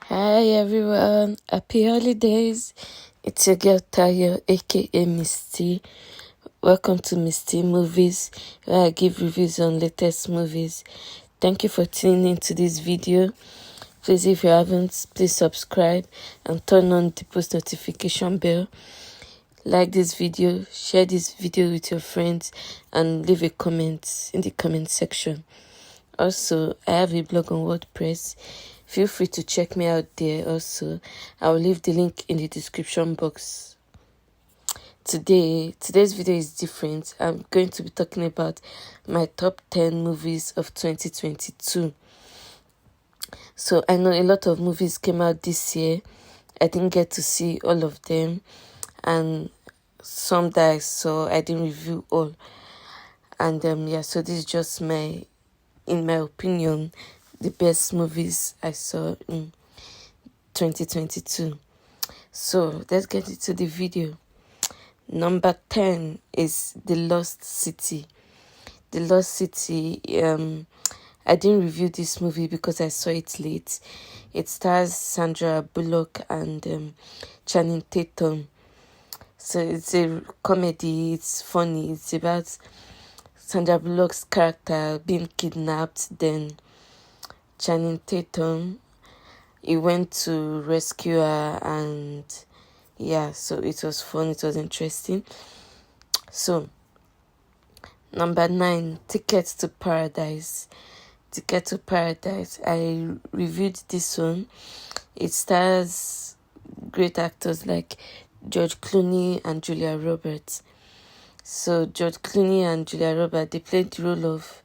Hi everyone, happy holidays. It's your girl Tayo, aka Misty. Welcome to Misty Movies, where I give reviews on latest movies. Thank you for tuning into this video. Please, if you haven't, please subscribe and turn on the post notification bell. Like this video, share this video with your friends, and leave a comment in the comment section. Also, I have a blog on WordPress. Feel free to check me out there also. I'll leave the link in the description box. Today's video is different. I'm going to be talking about my top 10 movies of 2022. So I know a lot of movies came out this year. I didn't get to see all of them, and some that I saw I didn't review all. And so this is just in my opinion, the best movies I saw in 2022. So let's get into the video. Number 10 is The Lost City. The Lost City, I didn't review this movie because I saw it late. It stars Sandra Bullock and Channing Tatum. So it's a comedy, it's funny, it's about Sandra Bullock's character being kidnapped, then Channing Tatum, he went to rescue her, and so it was fun, it was interesting. So, number 9, Ticket to Paradise. Ticket to Paradise, I reviewed this one. It stars great actors like George Clooney and Julia Roberts. So George Clooney and Julia Roberts, they played the role of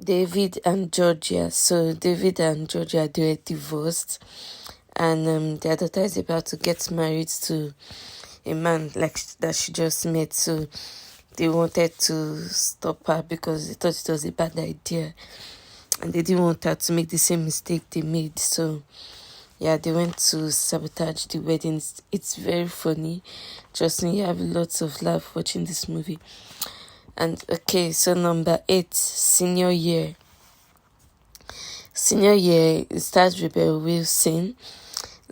David and Georgia. So David and Georgia, they were divorced, and their daughter is about to get married to a man that she just met. So they wanted to stop her because they thought it was a bad idea, and they didn't want her to make the same mistake they made. So they went to sabotage the wedding. It's very funny. Trust me, you have lots of laugh watching this movie. And okay, so number 8, Senior Year. Senior Year, it stars Rebel Wilson.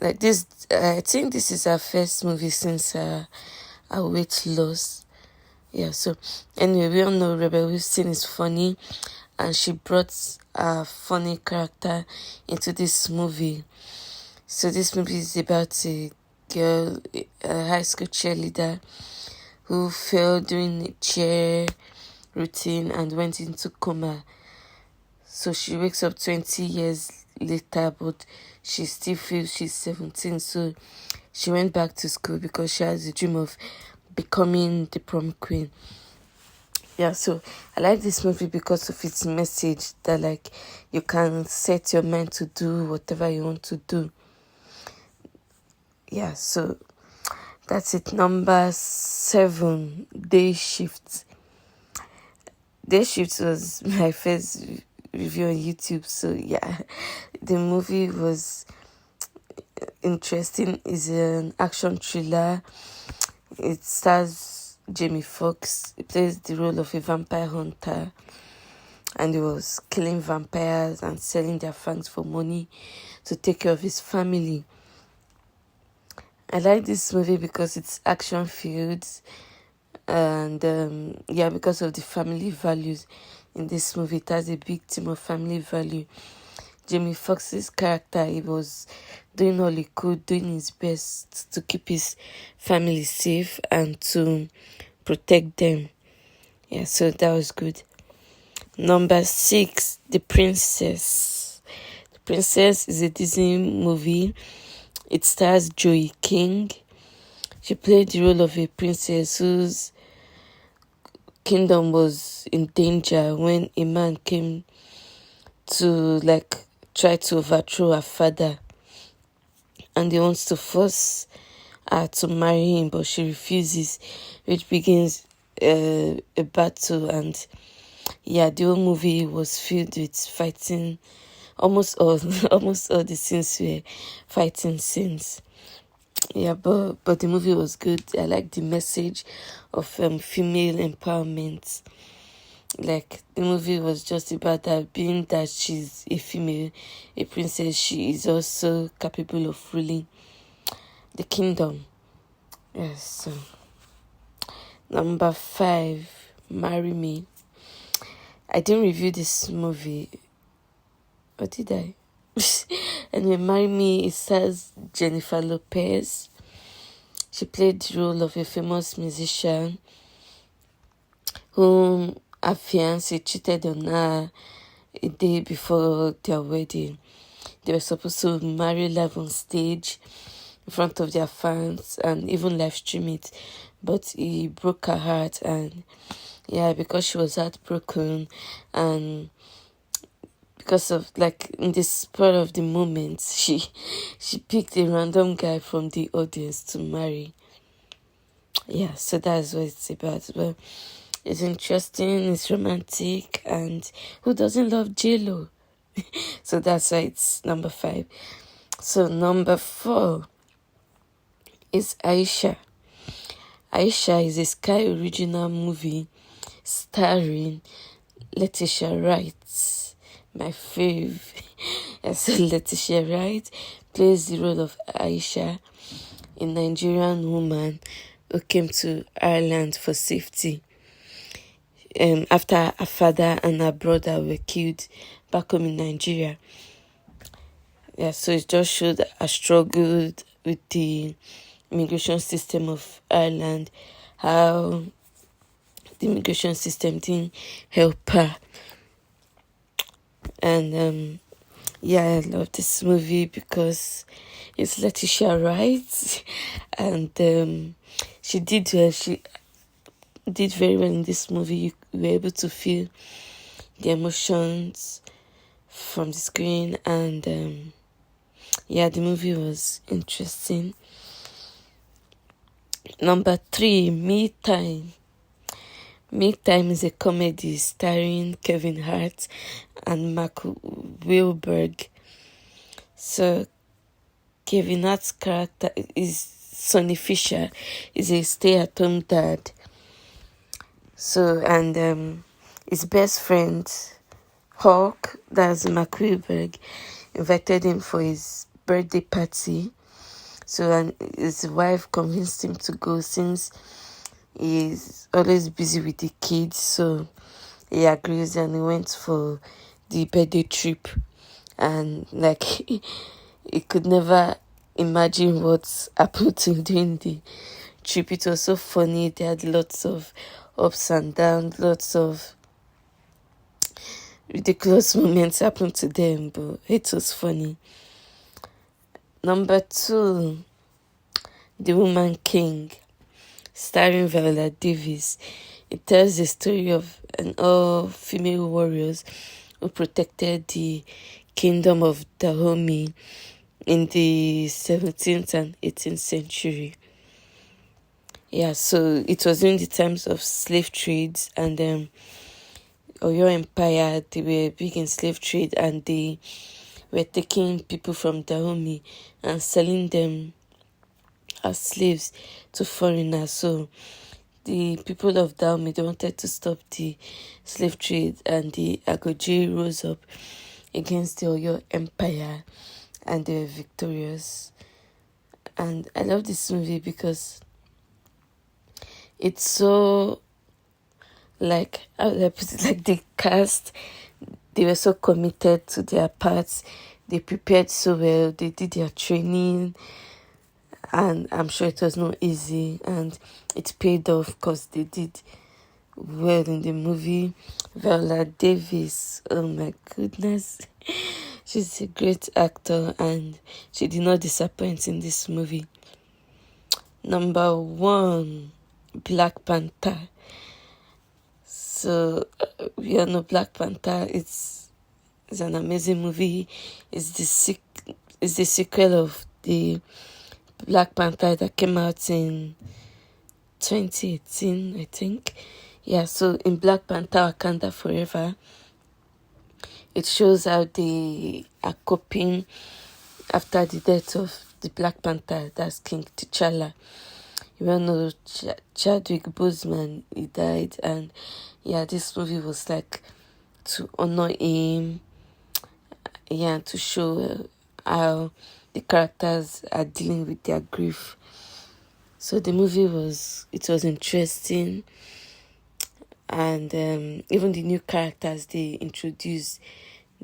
Like this, I think this is her first movie since her weight loss. So anyway, we all know Rebel Wilson is funny, and she brought a funny character into this movie. So this movie is about a girl, a high school cheerleader, who fell during a cheer routine and went into coma. So she wakes up 20 years later, but she still feels she's 17. So she went back to school because she has a dream of becoming the prom queen. So I like this movie because of its message that you can set your mind to do whatever you want to do. So that's it. Number 7, Day Shift. Day Shift was my first review on YouTube. So the movie was interesting. It's an action thriller. It stars Jamie Foxx. He plays the role of a vampire hunter, and he was killing vampires and selling their fangs for money to take care of his family. I like this movie because it's action filled, and because of the family values in this movie. It has a big theme of family value. Jamie Foxx's character, he was doing all he could, doing his best to keep his family safe and to protect them. So that was good. Number 6, The Princess. The Princess is a Disney movie. It stars Joey King. She played the role of a princess whose kingdom was in danger when a man came to try to overthrow her father, and he wants to force her to marry him, but she refuses, which begins a battle. And the whole movie was filled with fighting. Almost all the scenes were fighting scenes. But the movie was good. I like the message of female empowerment. Like, the movie was just about that, being that she's a female, a princess, she is also capable of ruling the kingdom. Yes, so number 5, Marry Me. I didn't review this movie. Or did I? Anyway, Marry Me, it stars Jennifer Lopez. She played the role of a famous musician whom her fiancé cheated on her a day before their wedding. They were supposed to marry live on stage in front of their fans and even live stream it, but he broke her heart, and yeah, because she was heartbroken and because of, like, in the spur of the moment, she picked a random guy from the audience to marry. Yeah, so that's what it's about. But it's interesting, it's romantic, and who doesn't love J-Lo? So that's why it's number 5. So number 4 is Aisha. Aisha is a Sky original movie starring Letitia Wright, my fave. So Letitia Wright plays the role of Aisha, a Nigerian woman who came to Ireland for safety after her father and her brother were killed back home in Nigeria. Yeah, so it just showed her struggle with the immigration system of Ireland, how the immigration system didn't help her. And yeah, I love this movie because it's Letitia Wright, and she did very well in this movie. You were able to feel the emotions from the screen, and yeah, the movie was interesting. Number 3, Me Time. Me Time is a comedy starring Kevin Hart and Mark Wahlberg. So Kevin Hart's character is Sonny Fisher, is a stay-at-home dad. So, and his best friend Hawk, that's Mark Wahlberg, invited him for his birthday party. So, and his wife convinced him to go since he's always busy with the kids. So he agrees and he went for the birthday trip. And like, he could never imagine what happened to him during the trip. It was so funny. They had lots of ups and downs, lots of ridiculous moments happened to them, but it was funny. Number 2, The Woman King, starring Viola Davis. It tells the story of an all-female warriors who protected the kingdom of Dahomey in the 17th and 18th century. Yeah, so it was in the times of slave trades, and Oyo Empire, they were big in slave trade, and they were taking people from Dahomey and selling them as slaves to foreigners. So the people of Dahomey, they wanted to stop the slave trade, and the Agoji rose up against the Oyo Empire, and they were victorious. And I love this movie because it's so, like, how do I put it, like, the cast, they were so committed to their parts, they prepared so well, they did their training, and I'm sure it was not easy, and it paid off because they did well in the movie. Viola Davis, oh my goodness, she's a great actor, and she did not disappoint in this movie. Number 1, Black Panther. So we all know Black Panther. It's an amazing movie. It's the sequel of the Black Panther that came out in 2018, I think. Yeah, so in Black Panther Wakanda Forever, it shows how they are coping after the death of the Black Panther, that's King T'Challa. You all know Chadwick Boseman, he died, and yeah, this movie was like to honor him, yeah, to show how the characters are dealing with their grief. So the movie was interesting, and even the new characters they introduced,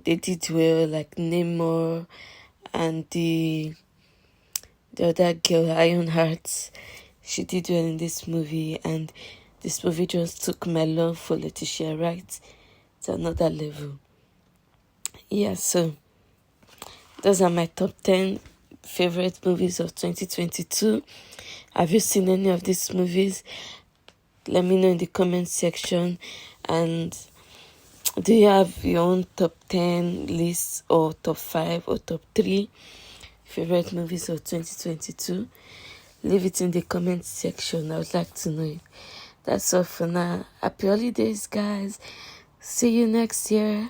they did well, like Namor and the other girl, Ironheart. She did well in this movie, and this movie just took my love for Letitia Wright to another level. Yeah, so those are my top 10 favorite movies of 2022. Have you seen any of these movies? Let me know in the comment section. And do you have your own top 10 list, or top 5 or top 3 favorite movies of 2022? Leave it in the comment section. I would like to know it. That's all for now. Happy holidays, guys. See you next year.